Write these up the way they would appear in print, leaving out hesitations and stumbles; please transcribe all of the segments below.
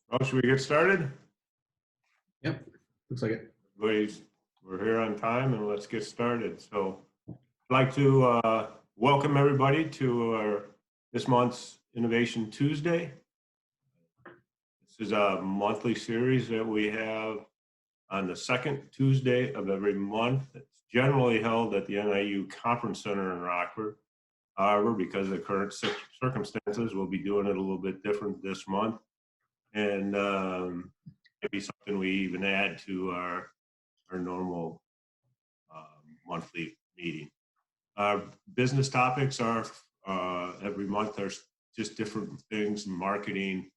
Well, should we get started? Yep, looks like it. Everybody's, we're here on time and let's get started. So I'd like to welcome everybody to this month's Innovation Tuesday. This is a monthly series that we have on the second Tuesday of every month. It's generally held at the NIU Conference Center in Rockford. However, because of the current circumstances, we'll be doing it a little bit different this month. And maybe something we even add to our normal monthly meeting. Business topics are every month. There's just different things, marketing,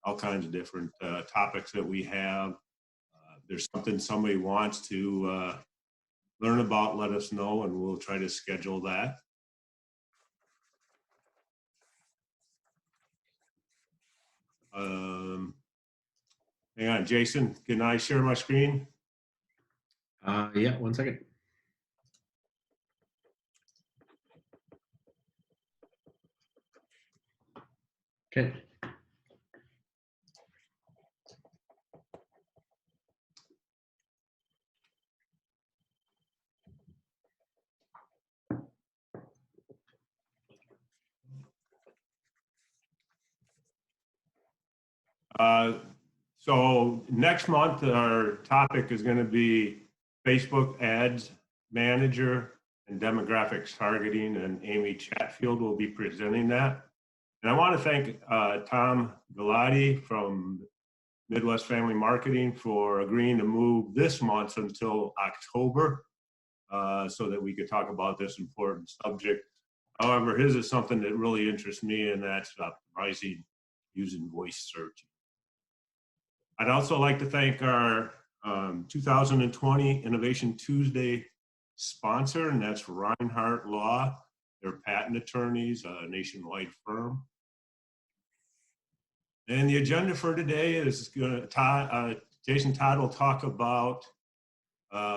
all kinds of different topics that we have. There's something somebody wants to learn about, let us know, and we'll try to schedule that. Hang on, Jason, can I share my screen? Yeah, 1 second. Okay. So next month, our topic is going to be Facebook Ads Manager and Demographics Targeting, and Amy Chatfield will be presenting that. And I want to thank Tom Galati from Midwest Family Marketing for agreeing to move this month until October so that we could talk about this important subject. However, his is something that really interests me, and that's pricing using voice search. I'd also like to thank our 2020 Innovation Tuesday sponsor, and that's Reinhardt Law. They're patent attorneys, a nationwide firm. And the agenda for today is Jason Todd will talk about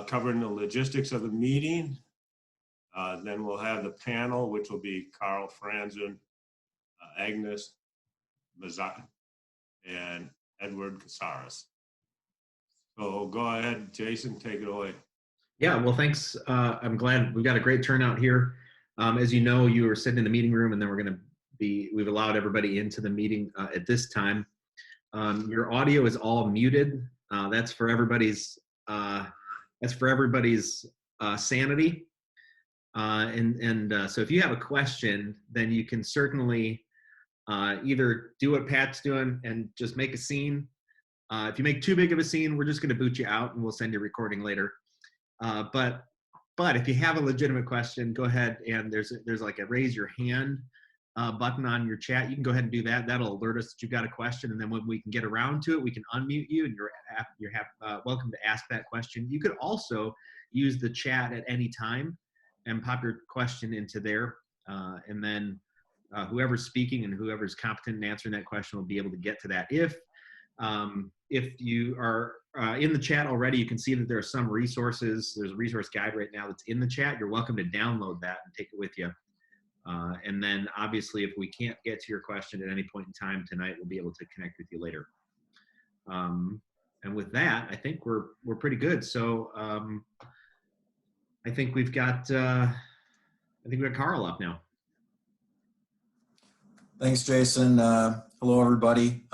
covering the logistics of the meeting. Then we'll have the panel, which will be Carl Franzen, Agnes Mazat, and Edward Casares. So go ahead, Jason, take it away. Yeah, well, thanks. I'm glad we've got a great turnout here. As you know, you were sitting in the meeting room, and then we've allowed everybody into the meeting at this time. Your audio is all muted. That's for everybody's sanity. So if you have a question, then you can certainly either do what Pat's doing and just make a scene. If you make too big of a scene, we're just going to boot you out and we'll send you a recording later. But if you have a legitimate question, go ahead, and there's like a raise your hand button on your chat. You can go ahead and do that. That'll alert us that you've got a question, and then when we can get around to it, we can unmute you, and you're welcome to ask that question. You could also use the chat at any time and pop your question into there, and then whoever's speaking and whoever's competent in answering that question will be able to get to that. If you are in the chat already, you can see that there are some resources. There's a resource guide right now that's in the chat. You're welcome to download that and take it with you. And then obviously, if we can't get to your question at any point in time tonight, we'll be able to connect with you later. And with that, I think we're pretty good. So I think we've got Carl up now. Thanks, Jason. Hello, everybody.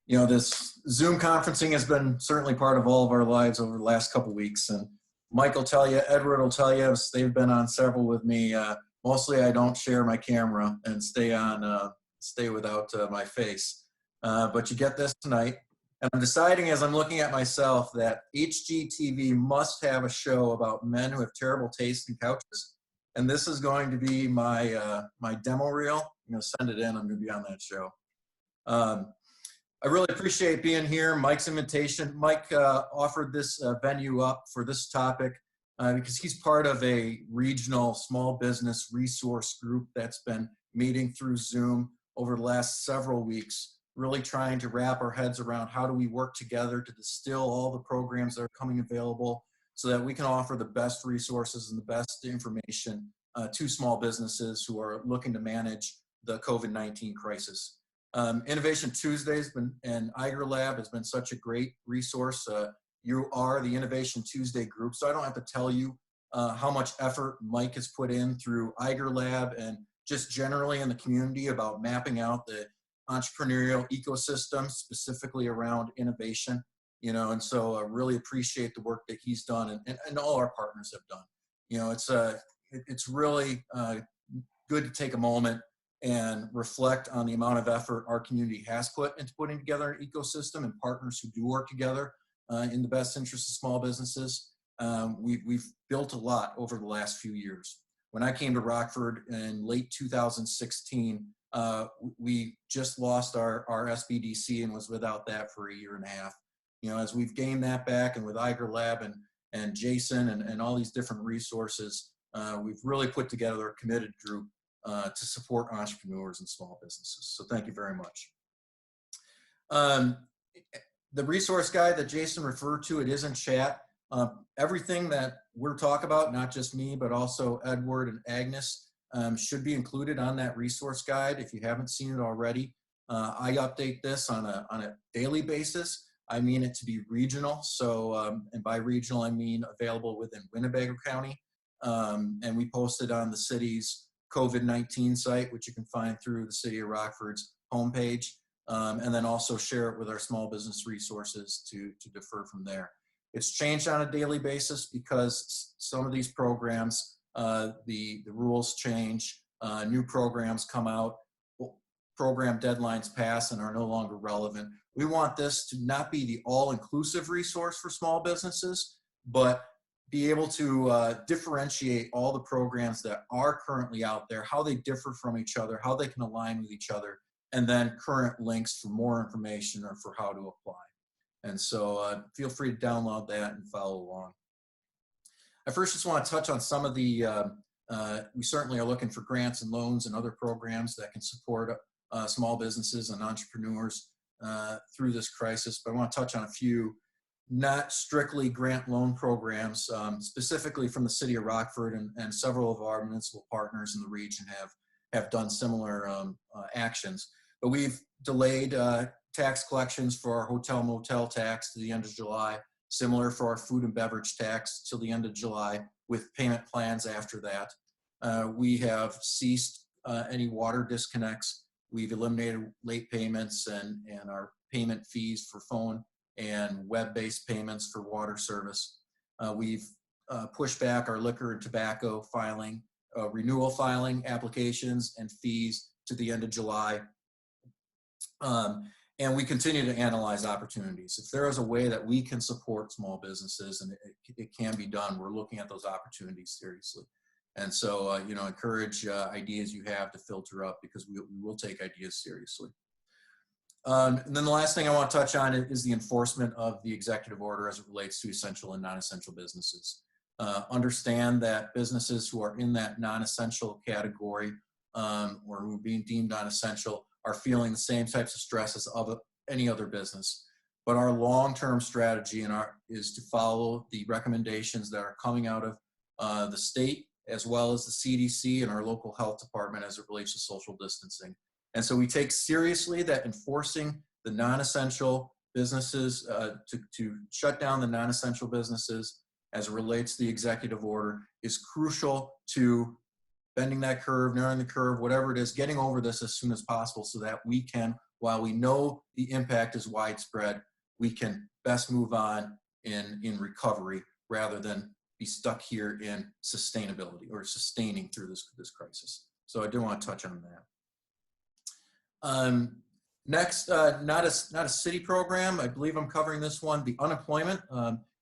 This Zoom conferencing has been certainly part of all of our lives over the last couple of weeks. And Mike will tell you, Edward will tell you, they've been on several with me. Mostly I don't share my camera and stay without my face. But you get this tonight. And I'm deciding as I'm looking at myself that HGTV must have a show about men who have terrible taste in couches. And this is going to be my my demo reel. I'm going to send it in. I'm going to be on that show. I really appreciate being here. Mike's invitation. Mike offered this venue up for this topic because he's part of a regional small business resource group that's been meeting through Zoom over the last several weeks, really trying to wrap our heads around how do we work together to distill all the programs that are coming available so that we can offer the best resources and the best information to small businesses who are looking to manage the COVID-19 crisis. Innovation Tuesday and Eigerlab has been such a great resource. You are the Innovation Tuesday group, so I don't have to tell you how much effort Mike has put in through Eigerlab and just generally in the community about mapping out the entrepreneurial ecosystem, specifically around innovation. And so I really appreciate the work that he's done and all our partners have done. It's really good to take a moment and reflect on the amount of effort our community has put into putting together an ecosystem and partners who do work together in the best interest of small businesses. We've built a lot over the last few years. When I came to Rockford in late 2016, we just lost our SBDC and was without that for a year and a half. As we've gained that back, and with Eigerlab and Jason and all these different resources, we've really put together a committed group to support entrepreneurs and small businesses. So thank you very much. The resource guide that Jason referred to, it is in chat. Everything that we're talking about, not just me, but also Edward and Agnes, should be included on that resource guide if you haven't seen it already. I update this on a daily basis. I mean it to be regional. So, and by regional, I mean available within Winnebago County. And we post it on the city's COVID-19 site, which you can find through the City of Rockford's homepage. And then also share it with our small business resources to defer from there. It's changed on a daily basis because some of these programs, the rules change, new programs come out, program deadlines pass and are no longer relevant. We want this to not be the all-inclusive resource for small businesses, but be able to differentiate all the programs that are currently out there, how they differ from each other, how they can align with each other, and then current links for more information or for how to apply. And so feel free to download that and follow along. I first just want to touch on some of the, we certainly are looking for grants and loans and other programs that can support small businesses and entrepreneurs through this crisis, but I want to touch on a few not strictly grant loan programs, specifically from the City of Rockford, and several of our municipal partners in the region have done similar actions. But we've delayed tax collections for our hotel motel tax to the end of July, similar for our food and beverage tax till the end of July, with payment plans after that. We have ceased any water disconnects. We've eliminated late payments and our payment fees for phone and web-based payments for water service. We've pushed back our liquor and tobacco filing, renewal filing applications and fees to the end of July. And we continue to analyze opportunities. If there is a way that we can support small businesses and it can be done, we're looking at those opportunities seriously. And so, encourage ideas you have to filter up, because we will take ideas seriously. And then the last thing I want to touch on is the enforcement of the executive order as it relates to essential and non-essential businesses. Understand that businesses who are in that non-essential category or who are being deemed non-essential are feeling the same types of stresses of any other business. But our long-term strategy is to follow the recommendations that are coming out of the state, as well as the CDC and our local health department as it relates to social distancing. And so we take seriously that enforcing the non-essential businesses, to shut down the non-essential businesses as it relates to the executive order is crucial to bending that curve, narrowing the curve, whatever it is, getting over this as soon as possible so that we can, while we know the impact is widespread, we can best move on in recovery rather than be stuck here in sustainability or sustaining through this crisis. So I do want to touch on that. Next, not a city program. I believe I'm covering this one. The unemployment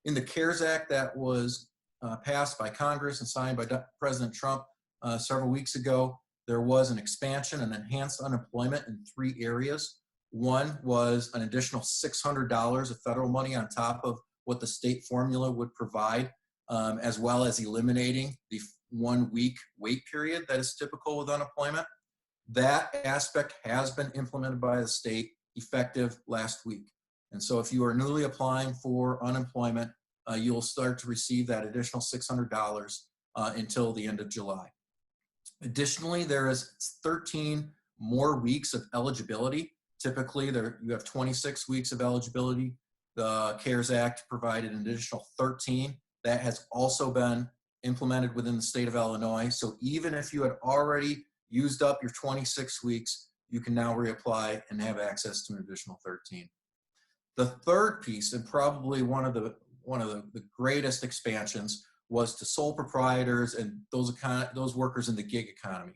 in the CARES Act that was passed by Congress and signed by President Trump several weeks ago, there was an expansion and enhanced unemployment in 3 areas. One was an additional $600 of federal money on top of what the state formula would provide, as well as eliminating the 1-week wait period that is typical with unemployment. That aspect has been implemented by the state effective last week. And so if you are newly applying for unemployment, you'll start to receive that additional $600 until the end of July. Additionally, there is 13 more weeks of eligibility Typically, you have 26 weeks of eligibility. The CARES Act provided an additional 13. That has also been implemented within the state of Illinois. So even if you had already used up your 26 weeks, you can now reapply and have access to an additional 13. The third piece, and probably one of the greatest expansions, was to sole proprietors and those workers in the gig economy.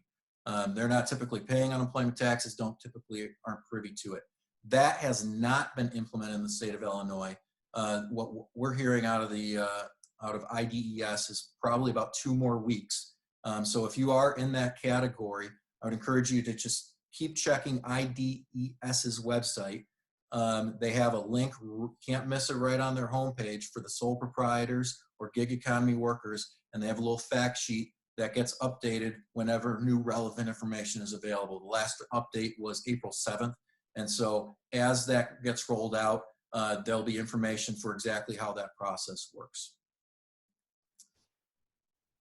They're not typically paying unemployment taxes, aren't privy to it. That has not been implemented in the state of Illinois. What we're hearing out of IDES is probably about 2 more weeks. So if you are in that category, I would encourage you to just keep checking IDES's website. They have a link, can't miss it, right on their homepage for the sole proprietors or gig economy workers, and they have a little fact sheet that gets updated whenever new relevant information is available. The last update was April 7th, and so as that gets rolled out, there'll be information for exactly how that process works.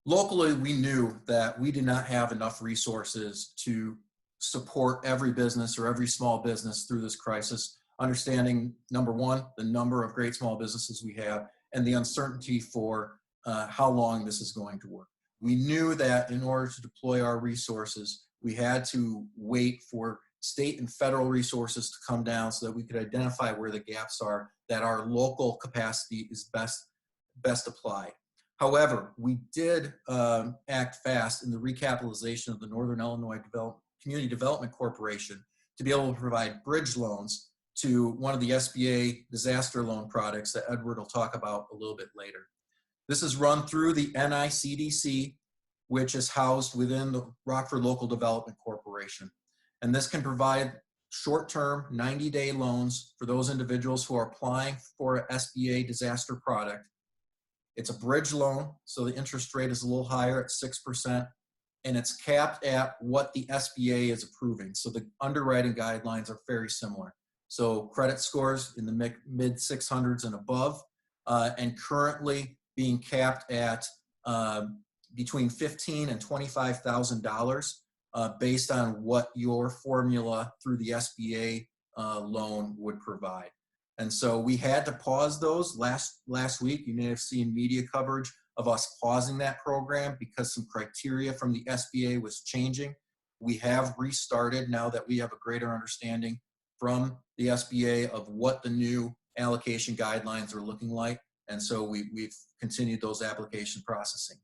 Locally, we knew that we did not have enough resources to support every business or every small business through this crisis, understanding, number one, the number of great small businesses we have and the uncertainty for how long this is going to work. We knew that in order to deploy our resources, we had to wait for state and federal resources to come down so that we could identify where the gaps are, that our local capacity is best applied. However, we did act fast in the recapitalization of the Northern Illinois Community Development Corporation to be able to provide bridge loans to one of the SBA disaster loan products that Edward will talk about a little bit later. This is run through the NICDC, which is housed within the Rockford Local Development Corporation. And this can provide short-term 90-day loans for those individuals who are applying for an SBA disaster product. It's a bridge loan, so the interest rate is a little higher at 6%, and it's capped at what the SBA is approving. So the underwriting guidelines are very similar. So credit scores in the mid 600s and above, and currently being capped at between $15,000 and $25,000 based on what your formula through the SBA loan would provide. And so we had to pause those last week. You may have seen media coverage of us pausing that program because some criteria from the SBA was changing. We have restarted now that we have a greater understanding from the SBA of what the new allocation guidelines are looking like. And so we've continued those application processing.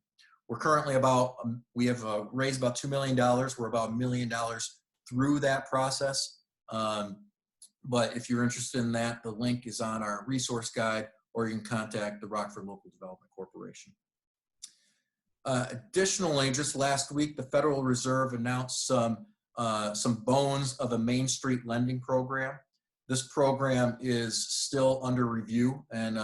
We're currently we have raised about $2 million. We're about $1 million through that process. But if you're interested in that, the link is on our resource guide, or you can contact the Rockford Local Development Corporation. Additionally, just last week, the Federal Reserve announced some bones of a Main Street lending program. This program is still under review and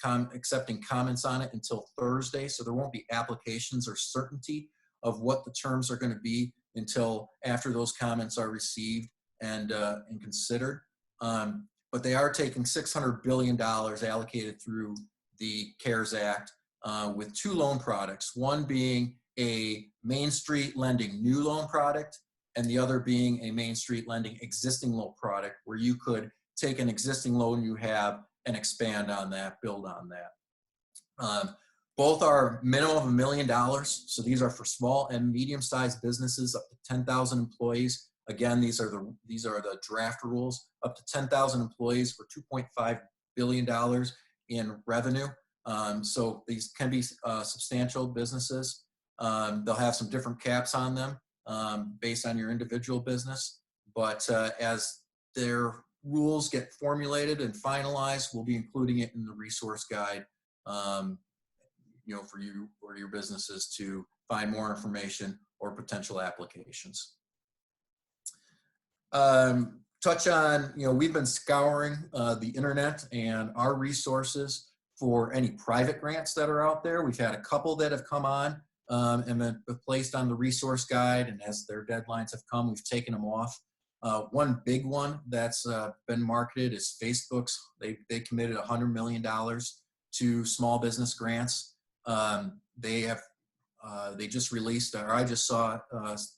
accepting comments on it until Thursday, so there won't be applications or certainty of what the terms are going to be until after those comments are received and considered. But they are taking $600 billion allocated through the CARES Act with 2 loan products, one being a Main Street lending new loan product, and the other being a Main Street lending existing loan product, where you could take an existing loan you have and expand on that, build on that. Both are minimum of $1 million. So these are for small and medium-sized businesses up to 10,000 employees. Again, these are the draft rules. Up to 10,000 employees for $2.5 billion in revenue. So these can be substantial businesses. They'll have some different caps on them based on your individual business. But as their rules get formulated and finalized, we'll be including it in the resource guide, for you or your businesses to find more information or potential applications. Touch on, we've been scouring the internet and our resources for any private grants that are out there. We've had a couple that have come on and been placed on the resource guide, and as their deadlines have come, we've taken them off. One big one that's been marketed is Facebook's. They committed $100 million to small business grants. They just released, or I just saw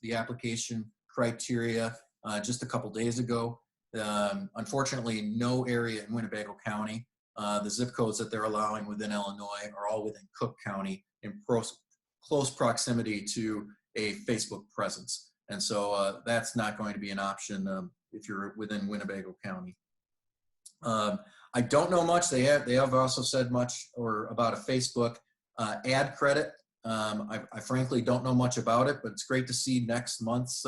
the application criteria just a couple days ago. Unfortunately, no area in Winnebago County. The zip codes that they're allowing within Illinois are all within Cook County in close proximity to a Facebook presence. And so that's not going to be an option if you're within Winnebago County. I don't know much. They have also said much about a Facebook ad credit. I frankly don't know much about it, but it's great to see next month's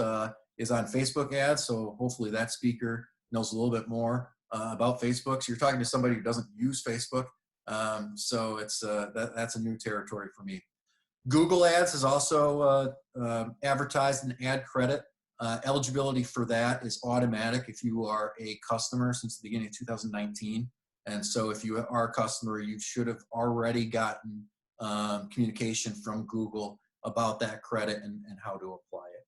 is on Facebook ads. So hopefully that speaker knows a little bit more about Facebook. So you're talking to somebody who doesn't use Facebook. So it's that's a new territory for me. Google Ads has also advertised an ad credit. Eligibility for that is automatic if you are a customer since the beginning of 2019. And so if you are a customer, you should have already gotten communication from Google about that credit and how to apply it.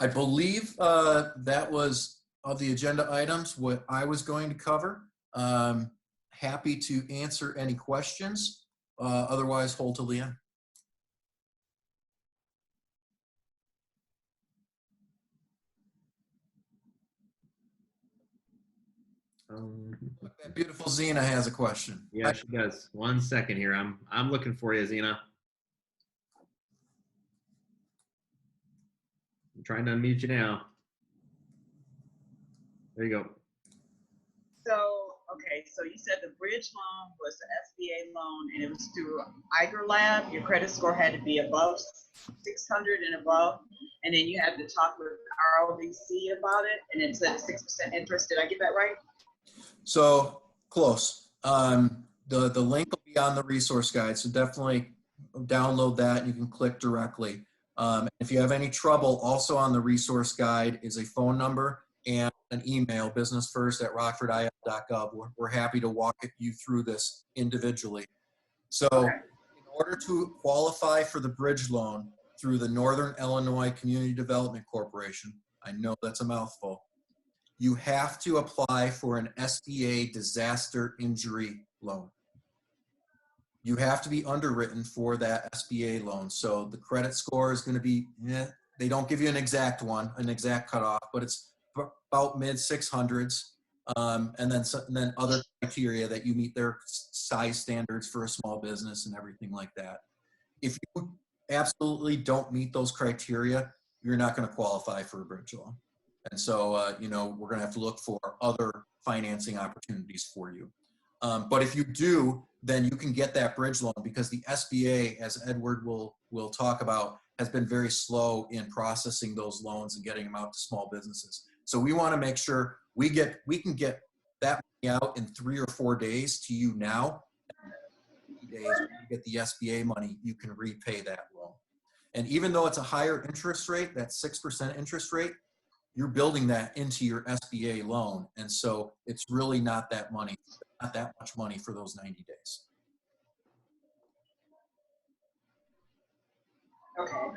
I believe that was of the agenda items what I was going to cover. Happy to answer any questions. Otherwise, hold to Leanne. That beautiful Zena has a question. Yeah, she does. 1 second here. I'm looking for you, Zena. I'm trying to unmute you now. There you go. So, okay, so you said the bridge loan was an SBA loan and it was through Eigerlab. Your credit score had to be above 600 and above. And then you had to talk with ROVC about it. And it said 6% interest. Did I get that right? So close. The link will be on the resource guide. So definitely download that and you can click directly. If you have any trouble, also on the resource guide is a phone number and an email, businessfirst@rockfordil.gov. We're happy to walk you through this individually. So in order to qualify for the bridge loan through the Northern Illinois Community Development Corporation, I know that's a mouthful, you have to apply for an SBA disaster injury loan. You have to be underwritten for that SBA loan. So the credit score is going to be, they don't give you an exact one, an exact cutoff, but it's about mid 600s. And then other criteria that you meet their size standards for a small business and everything like that. If you absolutely don't meet those criteria, you're not going to qualify for a bridge loan. And so, you know, we're going to have to look for other financing opportunities for you. But if you do, then you can get that bridge loan because the SBA, as Edward will talk about, has been very slow in processing those loans and getting them out to small businesses. So we want to make sure we can get that money out in 3 or 4 days to you now. Days when you get the SBA money, you can repay that loan. And even though it's a higher interest rate, that 6% interest rate, you're building that into your SBA loan. And so it's really not that much money for those 90 days. Okay.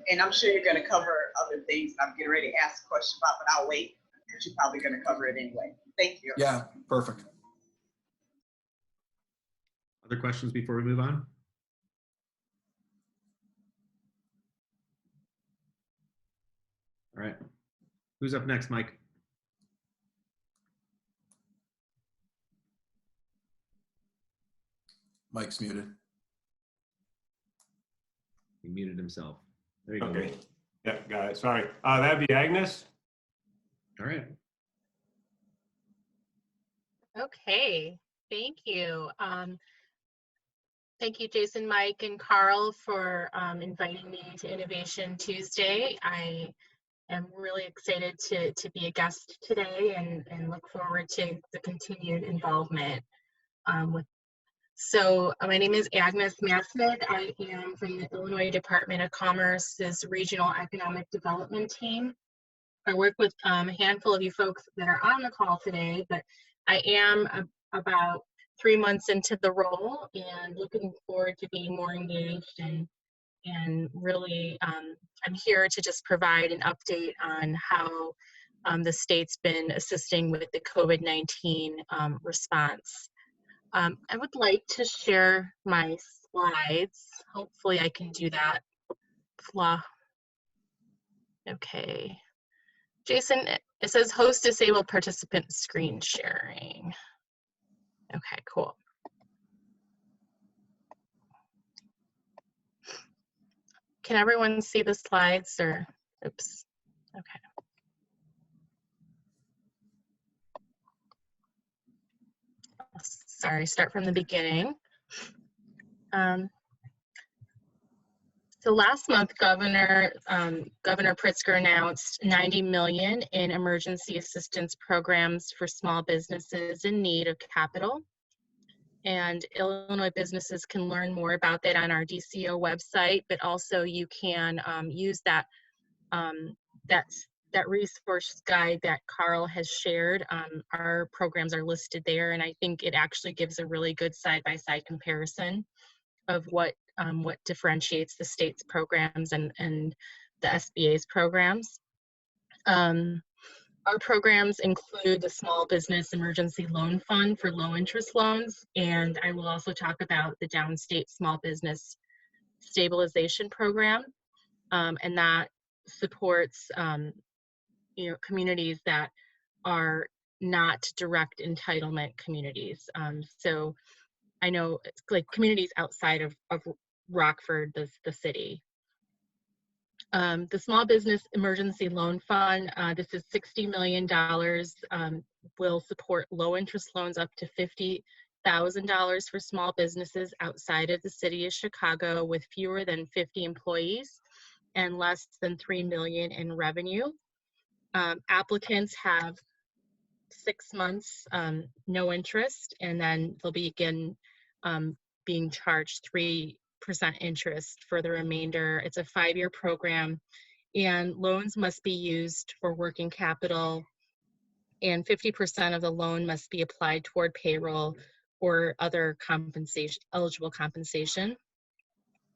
And I'm sure you're going to cover other things I'm getting ready to ask a question about, but I'll wait because you're probably going to cover it anyway. Thank you. Yeah, perfect. Other questions before we move on? All right. Who's up next, Mike? Mike's muted. He muted himself. There you go. Okay. Yeah, got it. Sorry. That'd be Agnes. All right. Okay, thank you. Thank you, Jason, Mike, and Carl for inviting me to Innovation Tuesday. I am really excited to be a guest today and look forward to the continued involvement So my name is Agnes Masnid. I am from the Illinois Department of Commerce's Regional Economic Development Team. I work with a handful of you folks that are on the call today, but I am about 3 months into the role and looking forward to being more engaged and really I'm here to just provide an update on how the state's been assisting with the COVID-19 response. I would like to share my slides. Hopefully I can do that. Okay. Jason, It says host disabled participant screen sharing. Okay, cool. Can everyone see the slides or, oops, okay. Sorry, start from the beginning. So last month, Governor Pritzker announced $90 million in emergency assistance programs for small businesses in need of capital. And Illinois businesses can learn more about that on our DCO website, but also you can use that resource guide that Carl has shared. Our programs are listed there, and I think it actually gives a really good side-by-side comparison of what differentiates the state's programs and the SBA's programs. Our programs include the Small Business Emergency Loan Fund for low interest loans, and I will also talk about the Downstate Small Business Stabilization Program, and that supports communities that are not direct entitlement communities. So I know it's like communities outside of Rockford, the city. The Small Business Emergency Loan Fund, this is $60 million, will support low interest loans up to $50,000 for small businesses outside of the city of Chicago with fewer than 50 employees and less than $3 million in revenue. Applicants have 6 months, no interest, and then they'll begin being charged 3% interest for the remainder. It's a 5-year program, and loans must be used for working capital, and 50% of the loan must be applied toward payroll or other compensation, eligible compensation.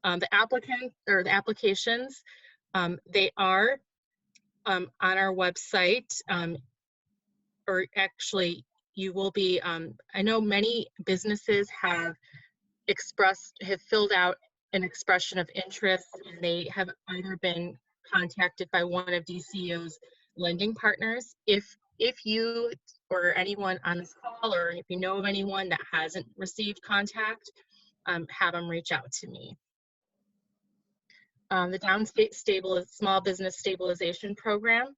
The applications, they are on our website, or actually you will be, I know many businesses have filled out an expression of interest, and they have either been contacted by one of DCO's lending partners. If you or anyone on this call, or if you know of anyone that hasn't received contact, have them reach out to me. The Downstate Small Business Stabilization Program.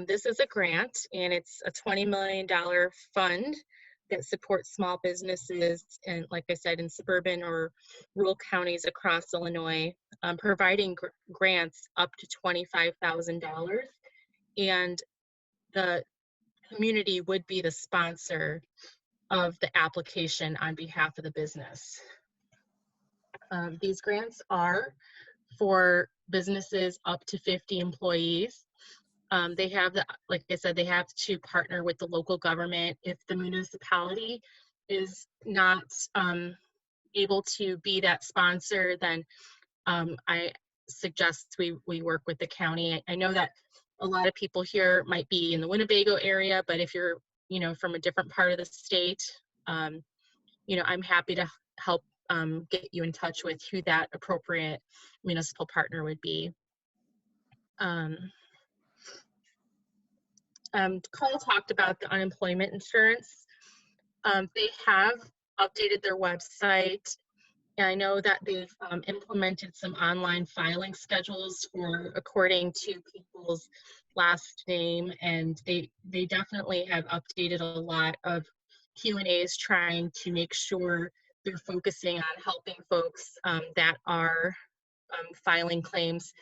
This is a grant, and it's a $20 million fund that supports small businesses, and like I said, in suburban or rural counties across Illinois, providing grants up to $25,000, and the community would be the sponsor of the application on behalf of the business. These grants are for businesses up to 50 employees. They have, like I said, they have to partner with the local government. If the municipality is not able to be that sponsor, then I suggest we work with the county. I know that a lot of people here might be in the Winnebago area, but if you're, from a different part of the state, I'm happy to help get you in touch with who that appropriate municipal partner would be. Cole talked about the unemployment insurance. They have updated their website, and I know that they've implemented some online filing schedules according to people's last name, and they definitely have updated a lot of Q&As trying to make sure they're focusing on helping folks that are filing claims,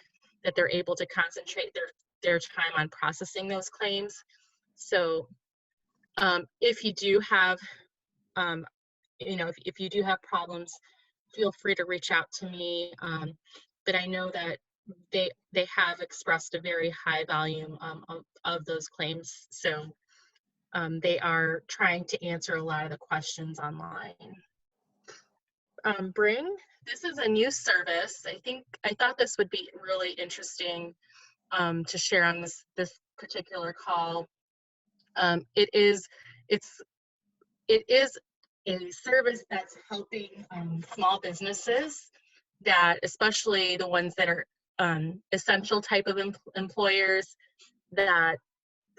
that they're able to concentrate their time on processing those claims. So if you do have, if you do have problems, feel free to reach out to me. But I know that they have expressed a very high volume of those claims. So they are trying to answer a lot of the questions online. Bring, this is a new service. I thought this would be really interesting to share on this particular call. It is a service that's helping small businesses, that especially the ones that are essential type of employers that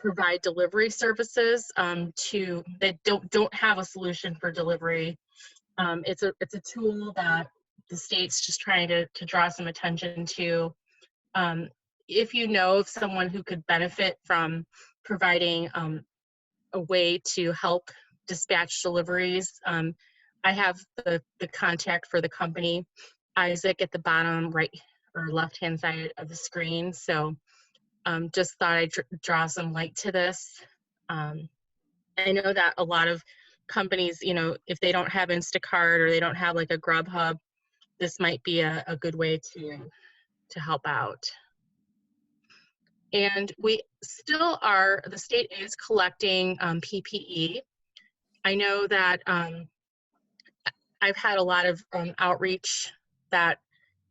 provide delivery services to that don't have a solution for delivery. It's a tool that the state's just trying to draw some attention to. If you know of someone who could benefit from providing a way to help dispatch deliveries, I have the contact for the company, Isaac, at the bottom right or left hand side of the screen. So just thought I'd draw some light to this. I know that a lot of companies, you know, if they don't have Instacart or they don't have like a Grubhub, this might be a good way to help out. And we still are, the state is collecting PPE. I know that I've had a lot of outreach that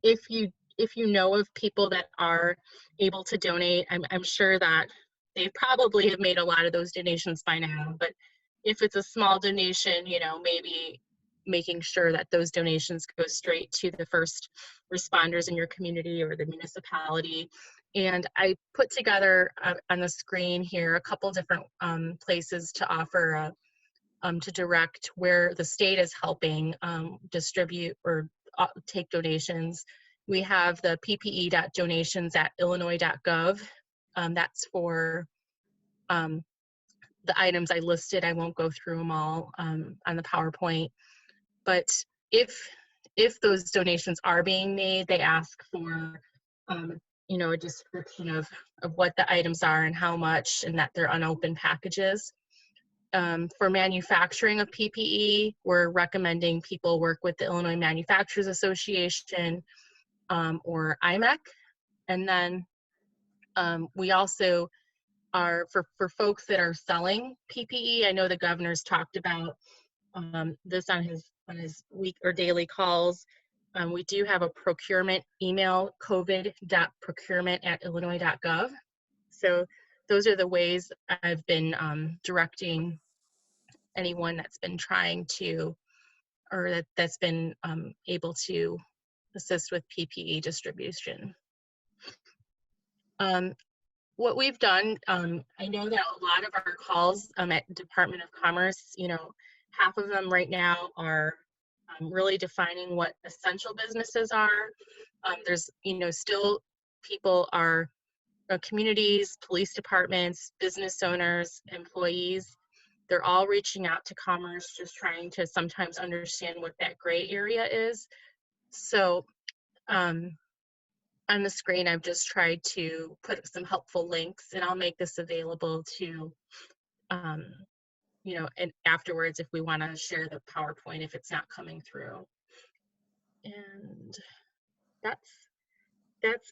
if you know of people that are able to donate, I'm sure that they probably have made a lot of those donations by now, but if it's a small donation, you know, maybe making sure that those donations go straight to the first responders in your community or the municipality. And I put together on the screen here a couple different places to offer, to direct where the state is helping distribute or take donations. We have the ppe.donations@illinois.gov. That's for the items I listed. I won't go through them all on the PowerPoint, but if those donations are being made, they ask for you know, a description of what the items are and how much, and that they're unopened packages. For manufacturing of PPE, we're recommending people work with the Illinois Manufacturers Association or IMEC. And then we also are, for folks that are selling PPE, I know the governor's talked about this on his week or daily calls. We do have a procurement email, covid.procurement@illinois.gov. So those are the ways I've been directing anyone that's been trying to, or that's been able to assist with PPE distribution. What we've done, I know that a lot of our calls at Department of Commerce, you know, half of them right now are really defining what essential businesses are. There's, you know, still people are communities, police departments, business owners, employees. They're all reaching out to Commerce, just trying to sometimes understand what that gray area is. So on the screen, I've just tried to put some helpful links, and I'll make this available to, you know, and afterwards if we want to share the PowerPoint if it's not coming through. And that's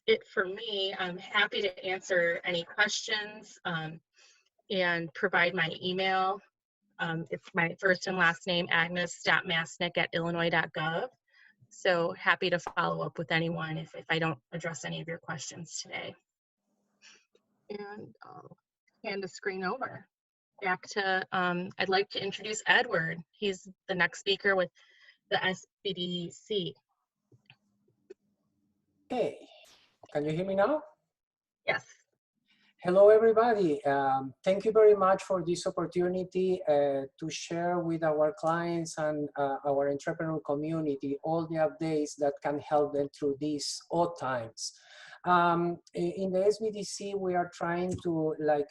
it for me. I'm happy to answer any questions and provide my email. It's my first and last name, agnes.masnick@illinois.gov. So happy to follow up with anyone if I don't address any of your questions today. And I'll hand the screen over. Back to, I'd like to introduce Edward. He's the next speaker with the SBDC. Hey, can you hear me now? Yes. Hello, everybody. Thank you very much for this opportunity to share with our clients and our entrepreneurial community all the updates that can help them through these odd times. In the SBDC, we are trying to, like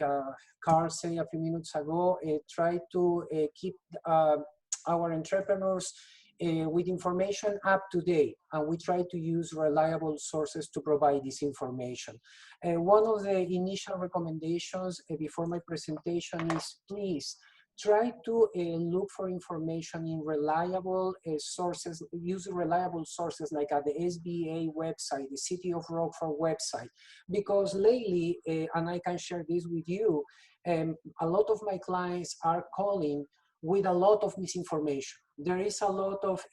Carl said a few minutes ago, try to keep our entrepreneurs with information up to date, and we try to use reliable sources to provide this information. One of the initial recommendations before my presentation is please try to look for information in reliable sources, use reliable sources like at the SBA website, the City of Rockford website, because lately, and I can share this with you, a lot of my clients are calling with a lot of misinformation. There is a lot of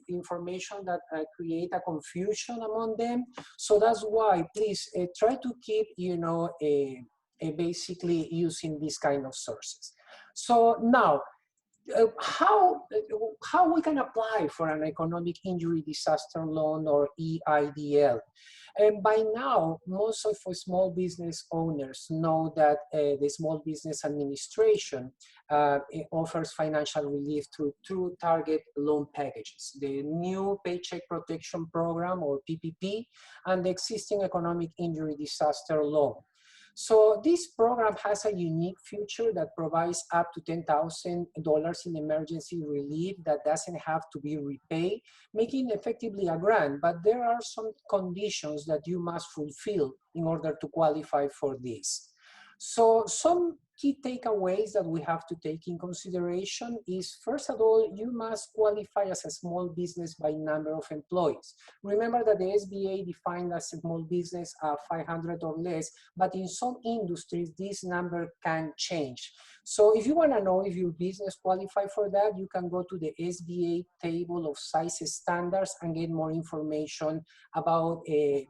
information that create a confusion among them. So that's why, please try to keep, you know, basically using these kind of sources. So now, how we can apply for an economic injury disaster loan or EIDL. And by now, most of the small business owners know that the Small Business Administration offers financial relief through target loan packages, the new Paycheck Protection Program or PPP, and the existing economic injury disaster loan. So this program has a unique feature that provides up to $10,000 in emergency relief that doesn't have to be repaid, making effectively a grant, but there are some conditions that you must fulfill in order to qualify for this. So some key takeaways that we have to take in consideration is, first of all, you must qualify as a small business by number of employees. Remember that the SBA defined as a small business 500 or less, but in some industries, this number can change. So if you want to know if your business qualifies for that, you can go to the SBA table of size standards and get more information about the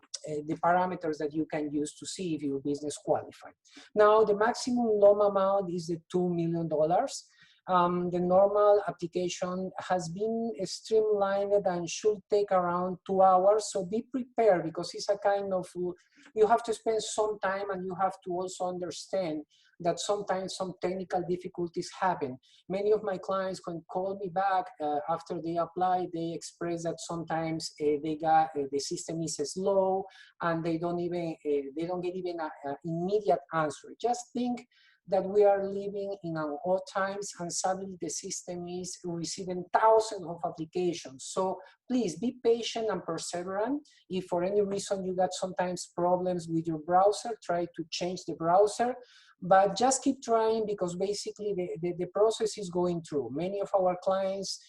parameters that you can use to see if your business qualifies. Now, the maximum loan amount is the $2 million. The normal application has been streamlined and should take around 2 hours. So be prepared, because it's a kind of, you have to spend some time, and you have to also understand that sometimes some technical difficulties happen. Many of my clients, when call me back after they apply, they express that sometimes the system is slow and they don't get even an immediate answer. Just think that we are living in our odd times, and suddenly the system is receiving thousands of applications. So please be patient and perseverant. If for any reason you got sometimes problems with your browser, try to change the browser, but just keep trying, because basically the process is going through. Many of our clients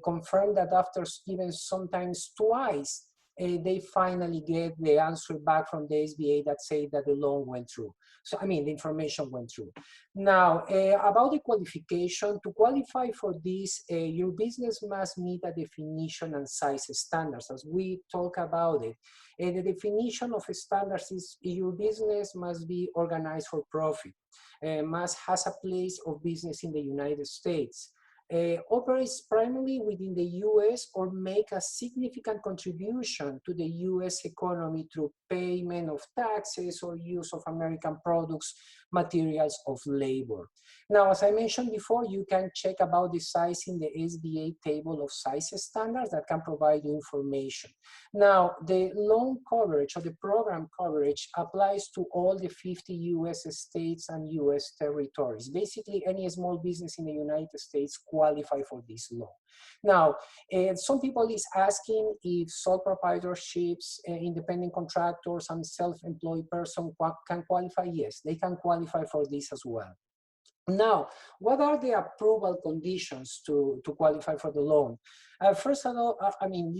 confirm that after even sometimes twice, they finally get the answer back from the SBA that say that the loan went through. So, I mean, the information went through. Now, about the qualification, to qualify for this, your business must meet a definition and size standards, as we talk about it. The definition of standards is your business must be organized for profit, must has a place of business in the United States, operates primarily within the US, or make a significant contribution to the US economy through payment of taxes or use of American products, materials, of labor. Now, as I mentioned before, you can check about the size in the SBA table of size standards that can provide you information. Now, the loan coverage or the program coverage applies to all the 50 US states and US territories. Basically, any small business in the United States qualify for this loan. Now, some people is asking if sole proprietorships, independent contractors, and self-employed person can qualify. Yes, they can qualify for this as well. Now, what are the approval conditions to qualify for the loan? First of all, I mean,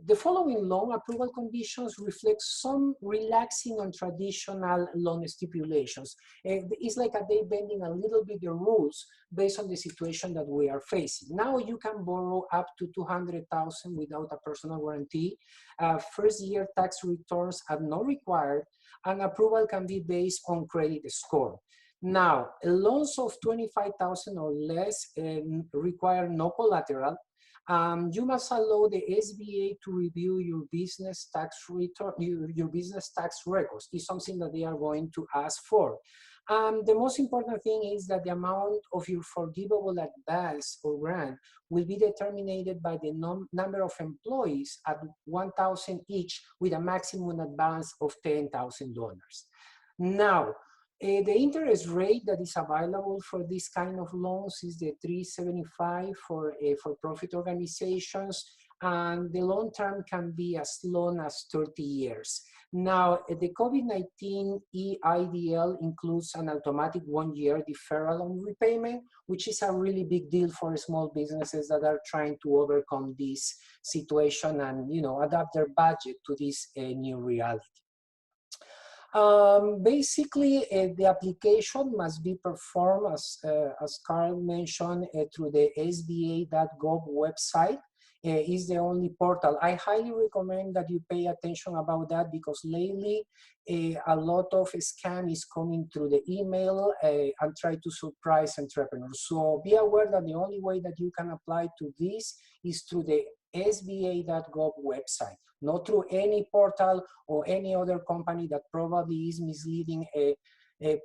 the following loan approval conditions reflect some relaxing on traditional loan stipulations. It's like they bending a little bit the rules based on the situation that we are facing. Now you can borrow up to $200,000 without a personal guarantee. First year tax returns are not required, and approval can be based on credit score. Now, loans of $25,000 or less require no collateral. You must allow the SBA to review your business tax return, your business tax records. It's something that they are going to ask for. The most important thing is that the amount of your forgivable advance or grant will be determined by the number of employees at 1,000 each, with a maximum advance of $10,000. Now, the interest rate that is available for this kind of loans is the 3.75 for profit organizations, and the loan term can be as long as 30 years. Now, the COVID-19 EIDL includes an automatic 1-year deferral on repayment, which is a really big deal for small businesses that are trying to overcome this situation and, you know, adapt their budget to this new reality. Basically, the application must be performed, as Carl mentioned, through the SBA.gov website. is the only portal. I highly recommend that you pay attention about that because lately a lot of scam is coming through the email and try to surprise entrepreneurs. So be aware that the only way that you can apply to this is through the sba.gov website, not through any portal or any other company that probably is misleading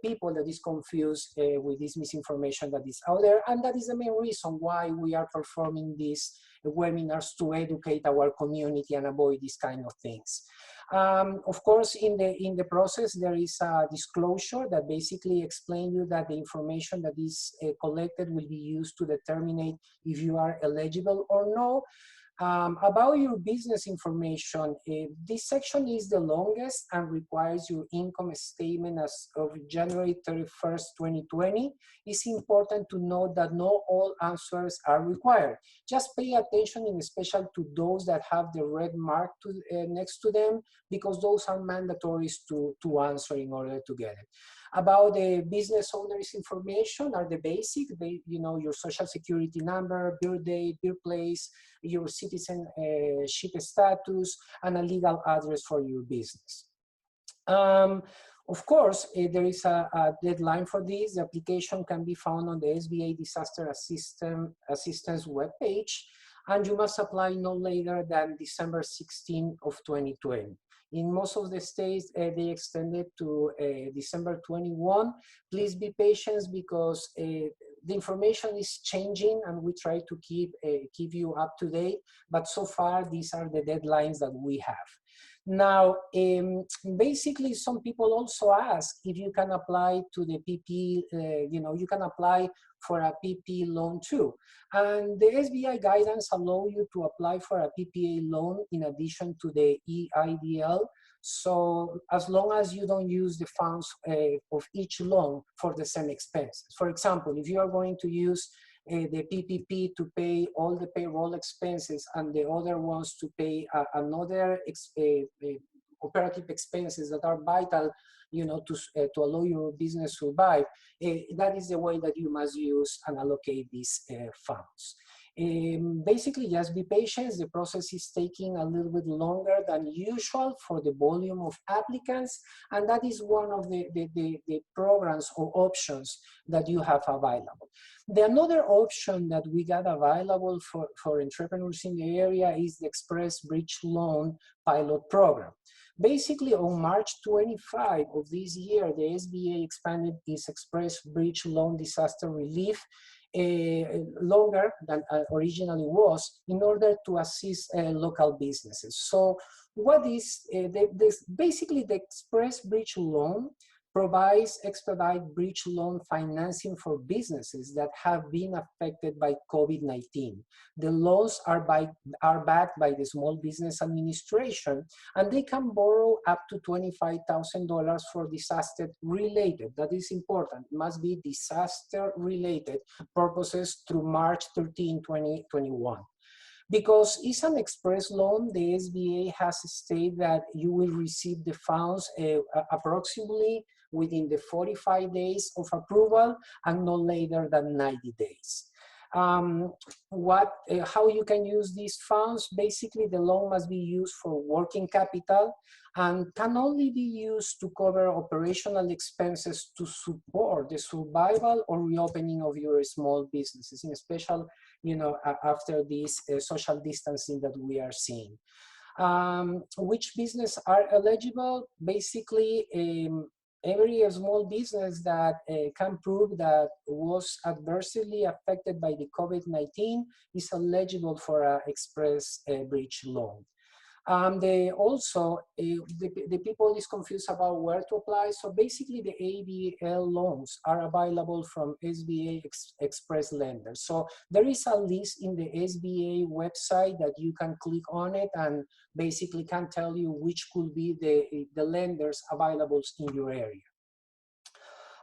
people that is confused with this misinformation that is out there. And that is the main reason why we are performing these webinars, to educate our community and avoid these kind of things. Of course, in the process, there is a disclosure that basically explains you that the information that is collected will be used to determine if you are eligible or no. About your business information, this section is the longest and requires your income statement as of January 31st, 2020. It's important to note that not all answers are required. Just pay attention in special to those that have the red mark next to them, because those are mandatory to answer in order to get it. About the business owner's information are the basic, your social security number, birth date, birthplace, your citizenship status, and a legal address for your business. Of course, there is a deadline for this. The application can be found on the SBA Disaster Assistance webpage, and you must apply no later than December 16 of 2020. In most of the states, they extended to December 21. Please be patient because the information is changing and we try to keep you up to date. But so far, these are the deadlines that we have. Now, basically, some people also ask if you can apply to the PP, you can apply for a PP loan too. And the SBI guidance allow you to apply for a PPA loan in addition to the EIDL. So as long as you don't use the funds of each loan for the same expenses. For example, if you are going to use the PPP to pay all the payroll expenses and the other ones to pay another operative expenses that are vital, to allow your business to survive, that is the way that you must use and allocate these funds. Basically, just be patient. The process is taking a little bit longer than usual for the volume of applicants, and that is one of the programs or options that you have available. The another option that we got available for entrepreneurs in the area is the Express Bridge Loan Pilot Program. Basically, on March 25 of this year, the SBA expanded its Express Bridge Loan Disaster Relief longer than originally was, in order to assist local businesses. So what is basically the Express Bridge Loan provides expedite bridge loan financing for businesses that have been affected by COVID-19. The loans are backed by the Small Business Administration, and they can borrow up to $25,000 for disaster-related, that is important, it must be disaster-related purposes through March 13, 2021. Because it's an express loan, the SBA has stated that you will receive the funds approximately within the 45 days of approval and no later than 90 days. How you can use these funds? Basically, the loan must be used for working capital and can only be used to cover operational expenses to support the survival or reopening of your small businesses, in special, after this social distancing that we are seeing. Which business are eligible? Basically, every small business that can prove that was adversely affected by the COVID-19 is eligible for an express bridge loan. The people is confused about where to apply. So basically the ABL loans are available from SBA Express lenders. So there is a list in the SBA website that you can click on it and basically can tell you which could be the lenders available in your area.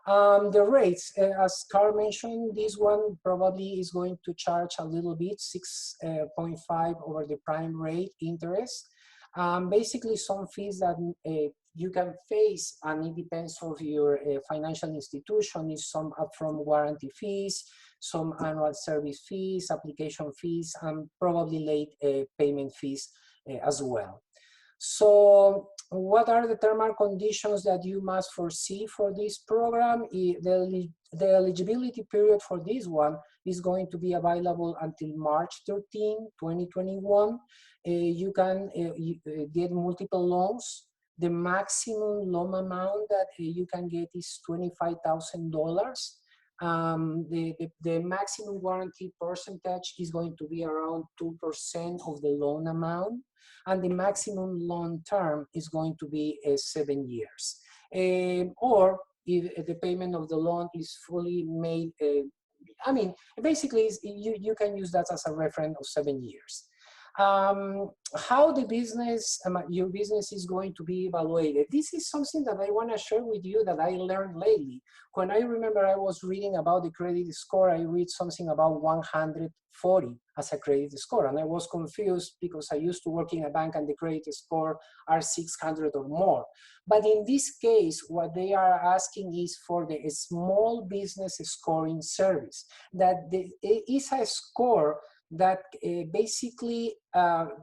The rates, as Carl mentioned, this one probably is going to charge a little bit, 6.5 over the prime rate interest. Basically, some fees that you can face, and it depends of your financial institution, is some upfront warranty fees, some annual service fees, application fees, and probably late payment fees as well. So what are the terms and conditions that you must foresee for this program? The eligibility period for this one is going to be available until March 13, 2021. You can get multiple loans. The maximum loan amount that you can get is $25,000. The maximum guarantee percentage is going to be around 2% of the loan amount, and the maximum loan term is going to be 7 years. Or if the payment of the loan is fully made, I mean, basically you can use that as a reference of 7 years. How the business, your business is going to be evaluated. This is something that I want to share with you that I learned lately. When I remember I was reading about the credit score, I read something about 140 as a credit score. And I was confused because I used to work in a bank and the credit score are 600 or more. But in this case, what they are asking is for the small business scoring service. That is a score that basically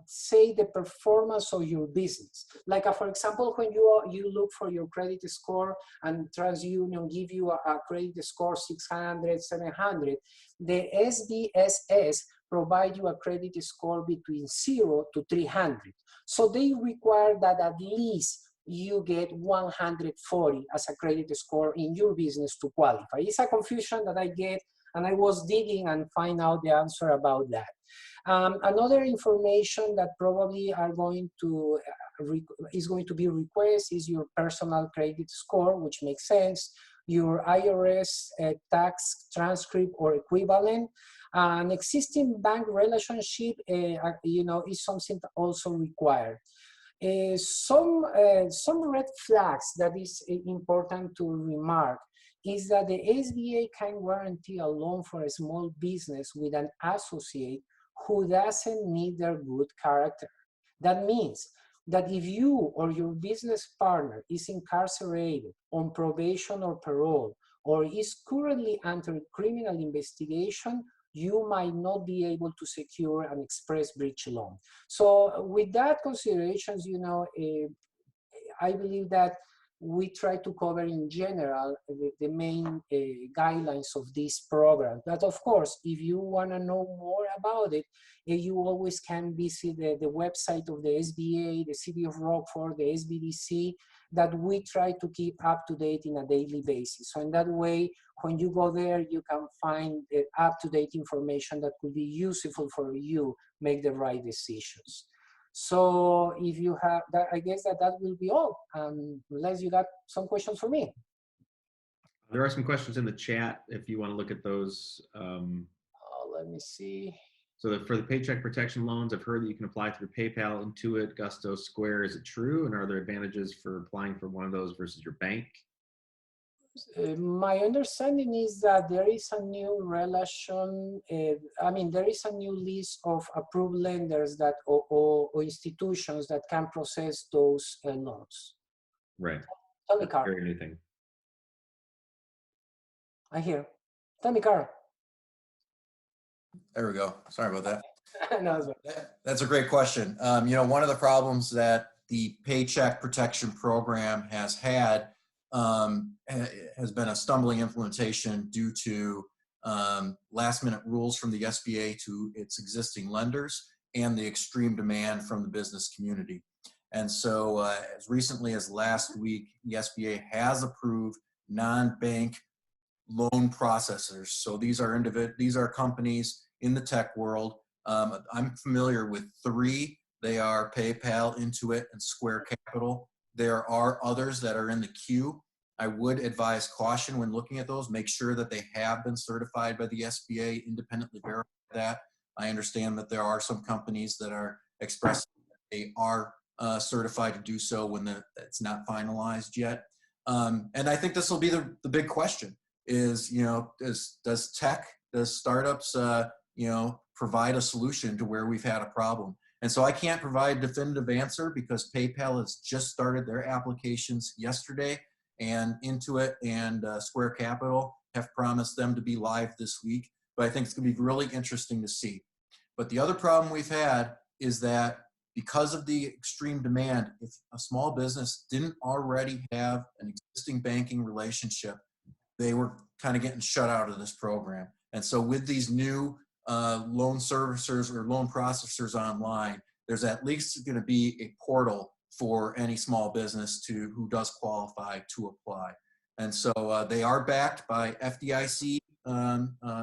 say the performance of your business. Like for example, when you look for your credit score and TransUnion give you a credit score 600, 700, the SBSS provide you a credit score between 0 to 300. So they require that at least you get 140 as a credit score in your business to qualify. It's a confusion that I get, and I was digging and find out the answer about that. Another information that probably are going to is going to be requested is your personal credit score, which makes sense, your IRS tax transcript or equivalent. An existing bank relationship, is something that also required. Some red flags that is important to remark is that the SBA can guarantee a loan for a small business with an associate who doesn't meet their good character. That means that if you or your business partner is incarcerated, on probation or parole, or is currently under criminal investigation, you might not be able to secure an express bridge loan. So with that considerations, I believe that we try to cover in general the main guidelines of this program. But of course, if you want to know more about it, you always can visit the website of the SBA, the City of Rockford, the SBDC, that we try to keep up to date in a daily basis. So in that way, when you go there, you can find up-to-date information that could be useful for you, make the right decisions. So if you have that, I guess that will be all, unless you got some questions for me. There are some questions in the chat if you want to look at those. Let me see. So for the paycheck protection loans, I've heard that you can apply through PayPal, Intuit, Gusto, Square. Is it true? And are there advantages for applying for one of those versus your bank? My understanding is that there is a new relation, there is a new list of approved lenders that or institutions that can process those loans. Right. Tell me, Carl. Anything. I hear. Tell me, Carl. There we go. Sorry about that. No, that's a great question. One of the problems that the Paycheck Protection Program has had has been a stumbling implementation due to last-minute rules from the SBA to its existing lenders and the extreme demand from the business community. And so as recently as last week, the SBA has approved non-bank loan processors. So these are companies in the tech world. I'm familiar with 3. They are PayPal, Intuit, and Square Capital. There are others that are in the queue. I would advise caution when looking at those. Make sure that they have been certified by the SBA, independently verify that. I understand that there are some companies that are expressing that they are certified to do so when it's not finalized yet. And I think this will be the big question is, does startups, provide a solution to where we've had a problem? And so I can't provide a definitive answer because PayPal has just started their applications yesterday, and Intuit and Square Capital have promised them to be live this week. But I think it's going to be really interesting to see. But the other problem we've had is that because of the extreme demand, if a small business didn't already have an existing banking relationship, they were kind of getting shut out of this program. And so with these new loan servicers or loan processors online, there's at least going to be a portal for any small business who does qualify to apply. And so they are backed by FDIC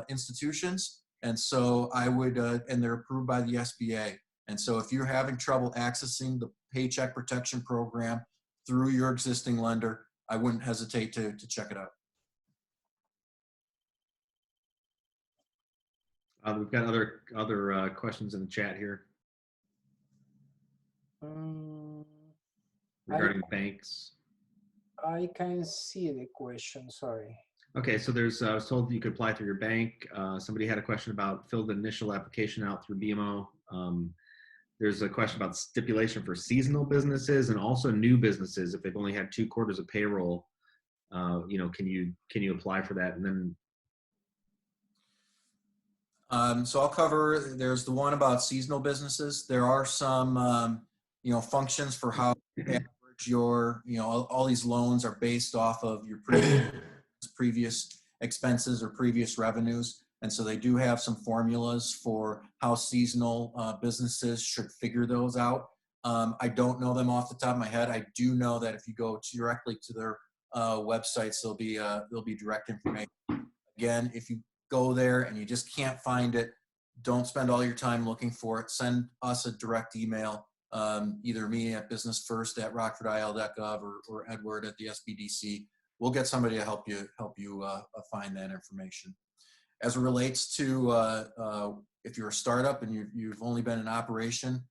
institutions. And so I would, and they're approved by the SBA. And so if you're having trouble accessing the Paycheck Protection Program through your existing lender, I wouldn't hesitate to check it out. We've got other questions in the chat here regarding banks. I can see the question, sorry. Okay, so I was told you could apply through your bank. Somebody had a question about fill the initial application out through BMO. There's a question about stipulation for seasonal businesses and also new businesses. If they've only had 2 quarters of payroll, can you apply for that? And then so I'll cover, there's the one about seasonal businesses. There are some, functions for how you average your, all these loans are based off of your previous expenses or previous revenues. And so they do have some formulas for how seasonal businesses should figure those out. I don't know them off the top of my head. I do know that if you go directly to their websites, there'll be direct information. Again, if you go there and you just can't find it, don't spend all your time looking for it. Send us a direct email, either me at businessfirst@rockfordil.gov or Edward at the SBDC. We'll get somebody to help you find that information. As it relates to if you're a startup and you've only been in operation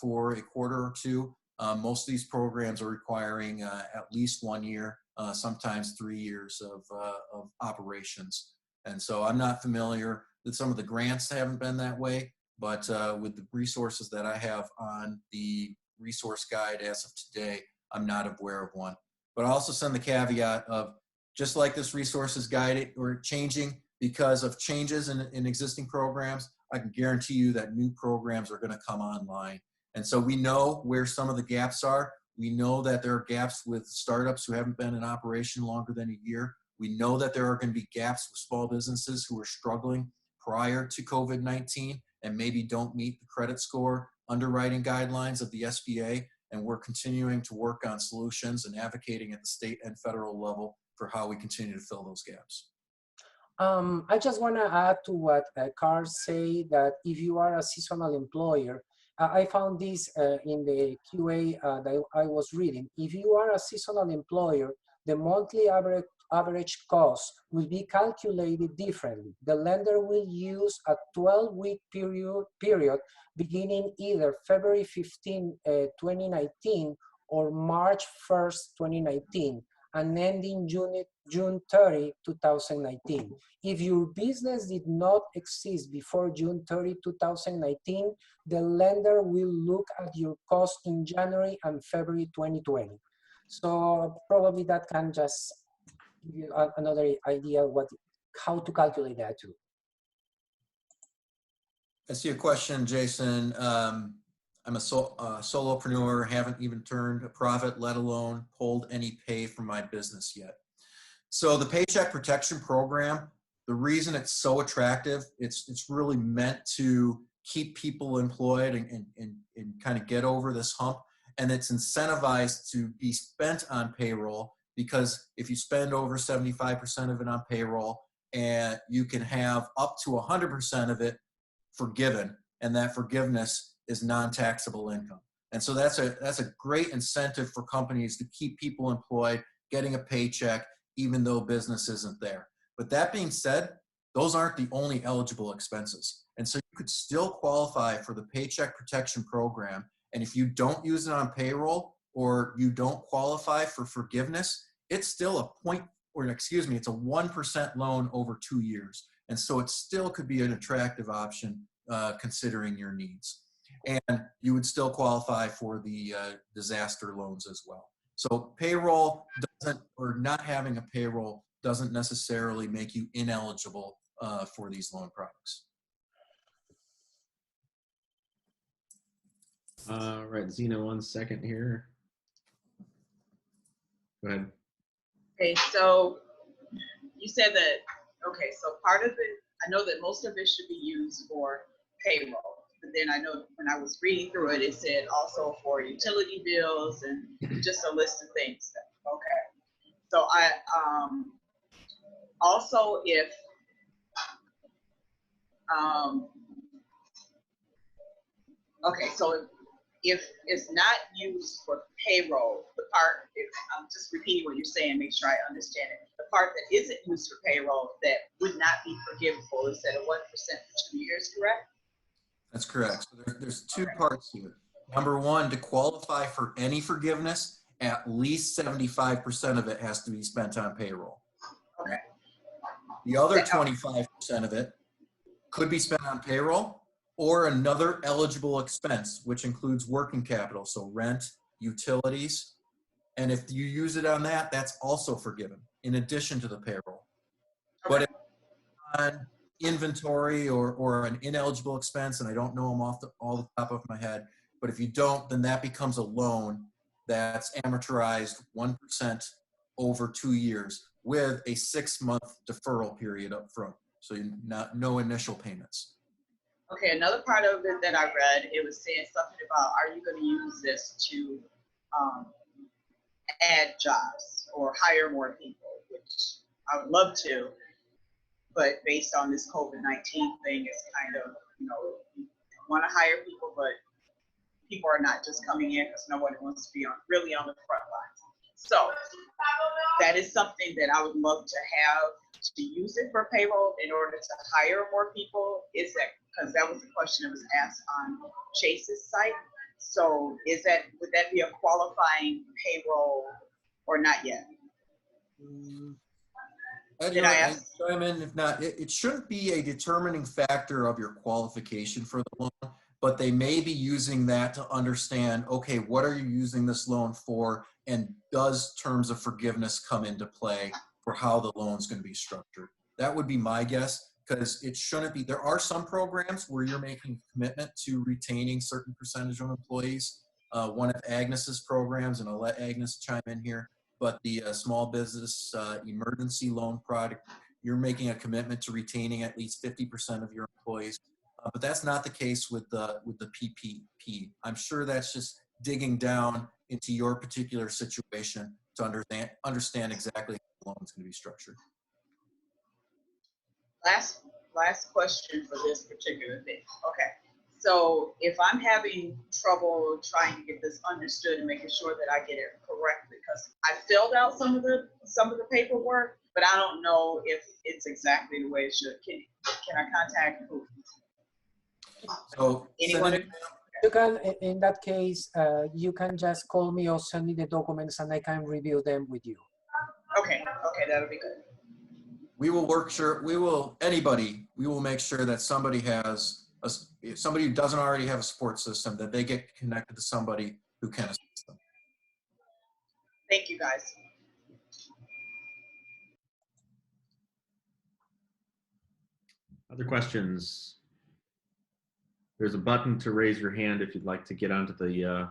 for a quarter or two, most of these programs are requiring at least 1 year, sometimes 3 years of operations. And so I'm not familiar with some of the grants that haven't been that way, but with the resources that I have on the resource guide as of today, I'm not aware of one. But I also send the caveat of just like this resources guide or changing because of changes in existing programs, I can guarantee you that new programs are going to come online. And so we know where some of the gaps are. We know that there are gaps with startups who haven't been in operation longer than a year. We know that there are going to be gaps with small businesses who are struggling prior to COVID-19 and maybe don't meet the credit score underwriting guidelines of the SBA. And we're continuing to work on solutions and advocating at the state and federal level for how we continue to fill those gaps. I just want to add to what Carl said, that if you are a seasonal employer, I found this in the QA that I was reading. If you are a seasonal employer, the monthly average cost will be calculated differently. The lender will use a 12-week period beginning either February 15, 2019 or March 1st, 2019, and ending June 30, 2019. If your business did not exist before June 30, 2019, the lender will look at your cost in January and February 2020. So probably that can just give you another idea how to calculate that too. I see a question, Jason. I'm a solopreneur, haven't even turned a profit, let alone pulled any pay from my business yet. So the Paycheck Protection Program, the reason it's so attractive, it's really meant to keep people employed and kind of get over this hump. And it's incentivized to be spent on payroll, because if you spend over 75% of it on payroll, and you can have up to 100% of it forgiven, and that forgiveness is non-taxable income. And so that's a great incentive for companies to keep people employed, getting a paycheck, even though business isn't there. But that being said, those aren't the only eligible expenses. And so you could still qualify for the Paycheck Protection Program. And if you don't use it on payroll, or you don't qualify for forgiveness, it's still it's a 1% loan over 2 years. And so it still could be an attractive option considering your needs. and you would still qualify for the disaster loans as well. So payroll doesn't, or not having a payroll doesn't necessarily make you ineligible for these loan products. All right, Zena, 1 second here. Go ahead. Okay, so you said that, okay, so part of it, I know that most of it should be used for payroll. But then I know when I was reading through it, it said also for utility bills and just a list of things. Okay. So I also okay, so if it's not used for payroll, the part, I'm just repeating what you're saying, make sure I understand it. The part that isn't used for payroll that would not be forgivable is at a 1% for 2 years, correct? That's correct. So there's two parts to it. Number one, to qualify for any forgiveness, at least 75% of it has to be spent on payroll. Okay. The other 25% of it could be spent on payroll or another eligible expense, which includes working capital, so rent, utilities. And if you use it on that, that's also forgiven in addition to the payroll. But if on inventory or an ineligible expense, and I don't know them off the top of my head, but if you don't, then that becomes a loan that's amortized 1% over 2 years with a 6-month deferral period up front. So no initial payments. Okay, another part of it that I read, it was saying something about, are you going to use this to add jobs or hire more people, which I would love to, but based on this COVID-19 thing, it's kind of, you want to hire people, but people are not just coming in because nobody wants to be really on the front lines. So that is something that I would love to have, to use it for payroll in order to hire more people. Is that, because that was the question that was asked on Chase's site. So would that be a qualifying payroll or not yet? Did I ask? I mean, if not, it shouldn't be a determining factor of your qualification for the loan, but they may be using that to understand, okay, what are you using this loan for? And does terms of forgiveness come into play for how the loan's going to be structured? That would be my guess, because it shouldn't be. There are some programs where you're making a commitment to retaining certain percentage of employees. One of Agnes's programs, and I'll let Agnes chime in here, but the small business emergency loan product, you're making a commitment to retaining at least 50% of your employees. But that's not the case with the PPP. I'm sure that's just digging down into your particular situation to understand exactly how the loan is going to be structured. Last question for this particular thing. Okay, so if I'm having trouble trying to get this understood and making sure that I get it correctly, because I filled out some of the paperwork, but I don't know if it's exactly the way it should. Can I contact who? So anyone? You can, in that case, you can just call me or send me the documents and I can review them with you. Okay, that'll be good. We will we will make sure that somebody somebody who doesn't already have a support system, that they get connected to somebody who can assist them. Thank you, guys. Other questions? There's a button to raise your hand if you'd like to get onto the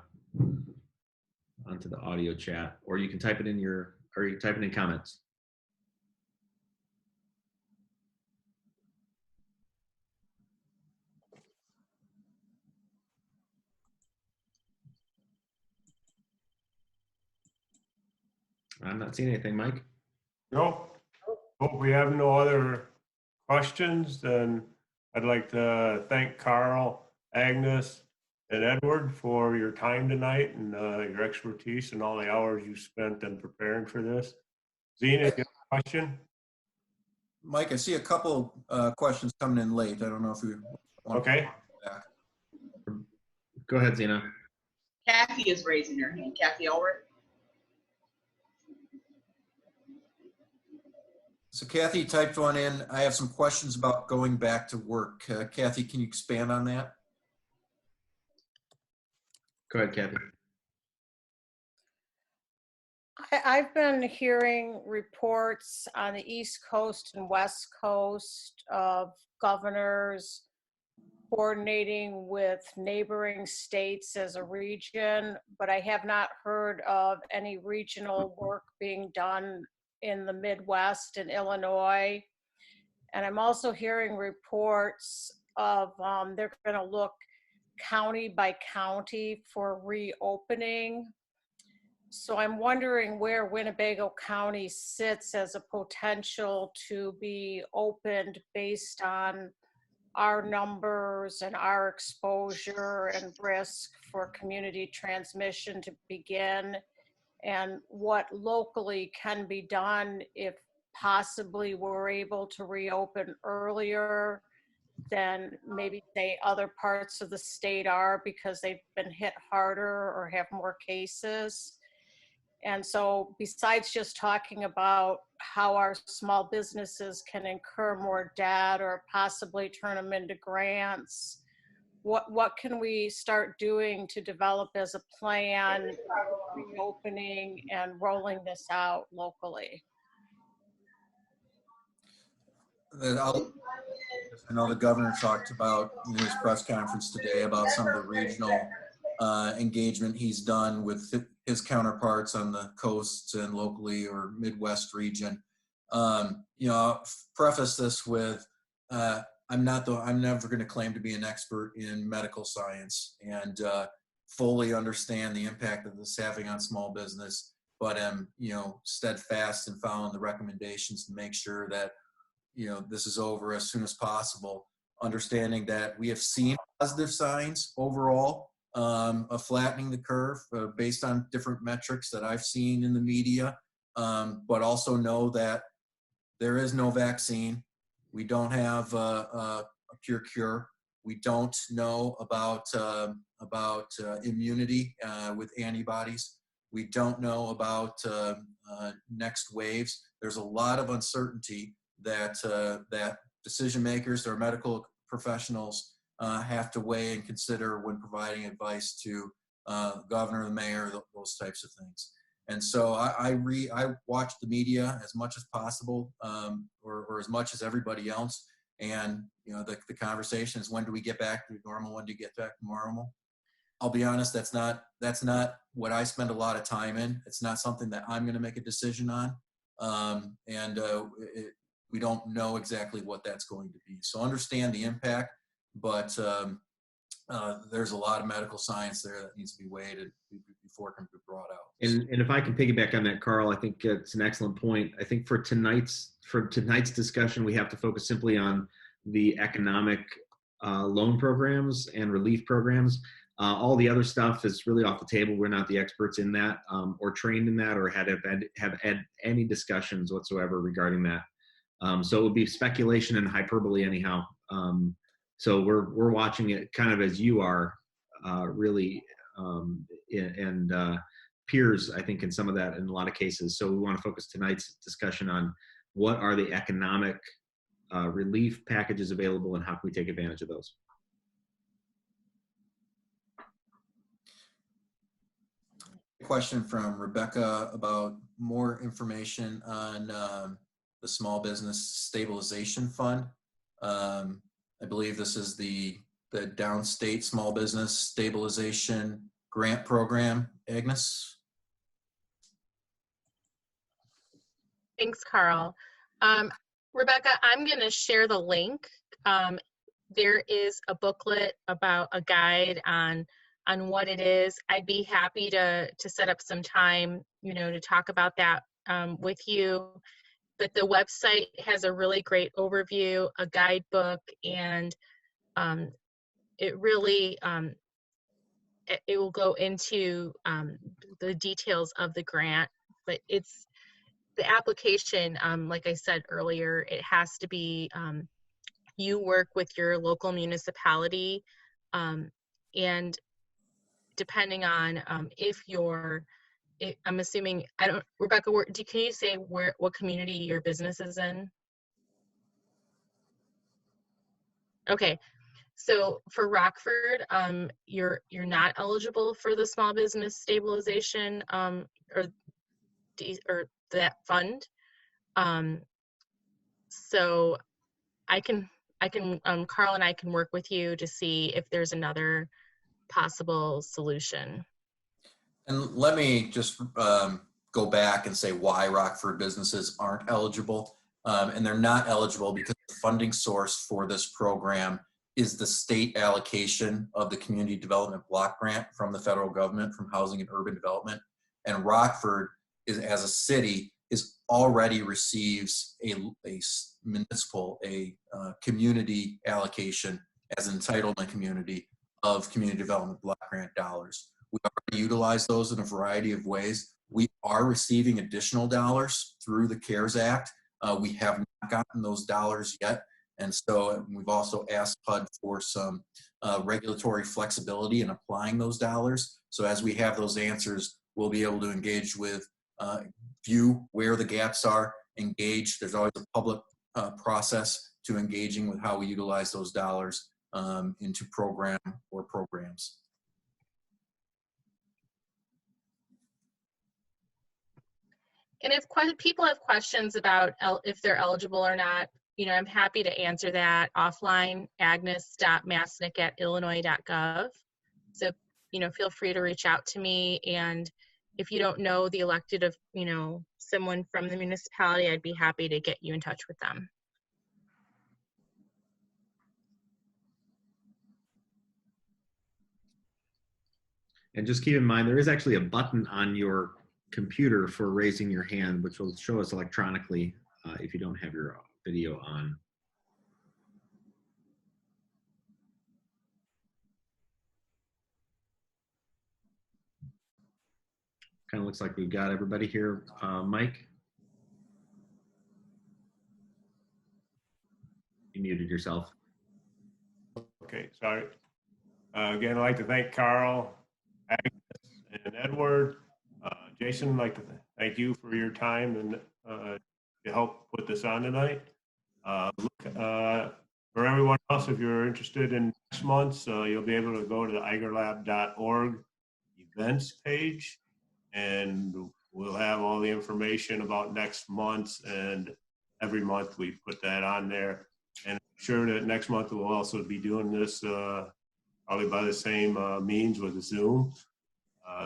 audio chat, or you can type it in comments. I'm not seeing anything, Mike. No. Hope we have no other questions. Then I'd like to thank Carl, Agnes, and Edward for your time tonight and your expertise and all the hours you spent in preparing for this. Zena, you have a question? Mike, I see a couple questions coming in late. I don't know if you want Okay. to back. Go ahead, Zena. Kathy is raising her hand. Kathy Ulrich. So Kathy typed one in. I have some questions about going back to work. Kathy, can you expand on that? Go ahead, Kathy. I've been hearing reports on the East Coast and West Coast of governors coordinating with neighboring states as a region, but I have not heard of any regional work being done in the Midwest and Illinois. And I'm also hearing reports of they're going to look county by county for reopening. So I'm wondering where Winnebago County sits as a potential to be opened based on our numbers and our exposure and risk for community transmission to begin, and what locally can be done if possibly we're able to reopen earlier than maybe say other parts of the state are because they've been hit harder or have more cases. And so besides just talking about how our small businesses can incur more debt or possibly turn them into grants, what can we start doing to develop as a plan, reopening and rolling this out locally? I know the governor talked about in his press conference today about some of the regional engagement he's done with his counterparts on the coasts and locally or Midwest region. I'll preface this with I'm never going to claim to be an expert in medical science and fully understand the impact that this is having on small business, but am steadfast in following the recommendations to make sure that this is over as soon as possible, understanding that we have seen positive signs overall of flattening the curve based on different metrics that I've seen in the media, but also know that there is no vaccine. We don't have a pure cure. We don't know about immunity with antibodies. We don't know about next waves. There's a lot of uncertainty that decision makers or medical professionals have to weigh and consider when providing advice to the governor, the mayor, those types of things. And so I watch the media as much as possible, or as much as everybody else. And the conversation is, when do we get back to normal? When do you get back to normal? I'll be honest, that's not what I spend a lot of time in. It's not something that I'm going to make a decision on, we don't know exactly what that's going to be. So understand the impact, but there's a lot of medical science there that needs to be weighed before it can be brought out. And if I can piggyback on that, Carl, I think it's an excellent point. I think for tonight's discussion, we have to focus simply on the economic loan programs and relief programs. All the other stuff is really off the table. We're not the experts in that, or trained in that, or have had any discussions whatsoever regarding that. So it would be speculation and hyperbole anyhow. So we're watching it kind of as you are, really, and peers, I think, in some of that in a lot of cases. So we want to focus tonight's discussion on what are the economic relief packages available and how can we take advantage of those. Question from Rebecca about more information on the Small Business Stabilization Fund. I believe this is the Downstate Small Business Stabilization Grant Program. Agnes? Thanks, Carl. Rebecca, I'm going to share the link. There is a booklet about a guide on what it is. I'd be happy to set up some time, to talk about that with you. But the website has a really great overview, a guidebook, and it really it will go into the details of the grant. But it's the application, like I said earlier, it has to be you work with your local municipality, and depending on if you're, I'm assuming, Rebecca, can you say what community your business is in? Okay, So for Rockford, you're not eligible for the small business stabilization or that fund. So Carl and I can work with you to see if there's another possible solution. And let me just go back and say why Rockford businesses aren't eligible. And they're not eligible because the funding source for this program is the state allocation of the Community Development Block Grant from the federal government, from Housing and Urban Development. And Rockford, as a city, already receives a municipal, community allocation as an entitlement community of Community Development Block Grant dollars. We already utilize those in a variety of ways. We are receiving additional dollars through the CARES Act. We have not gotten those dollars yet. And so we've also asked HUD for some regulatory flexibility in applying those dollars. So as we have those answers, we'll be able to engage with, view where the gaps are, engage. There's always a public process to engaging with how we utilize those dollars into program or programs. And if people have questions about if they're eligible or not, I'm happy to answer that offline, agnes.masnick@illinois.gov. So, feel free to reach out to me. And if you don't know the elected of, someone from the municipality, I'd be happy to get you in touch with them. And just keep in mind, there is actually a button on your computer for raising your hand, which will show us electronically if you don't have your video on. Kind of looks like we've got everybody here. Mike? You muted yourself. Okay, sorry. Again, I'd like to thank Carl, Agnes, and Edward. Jason, I'd like to thank you for your time and to help put this on tonight. For everyone else, if you're interested in next month's, you'll be able to go to the eigerlab.org events page, and we'll have all the information about next month's, and every month we put that on there. And I'm sure that next month we'll also be doing this probably by the same means with Zoom.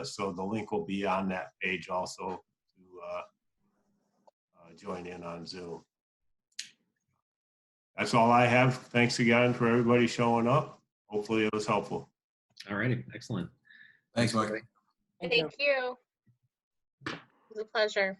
So the link will be on that page also to join in on Zoom. That's all I have. Thanks again for everybody showing up. Hopefully it was helpful. All righty, excellent. Thanks, Mike. Thank you. It was a pleasure.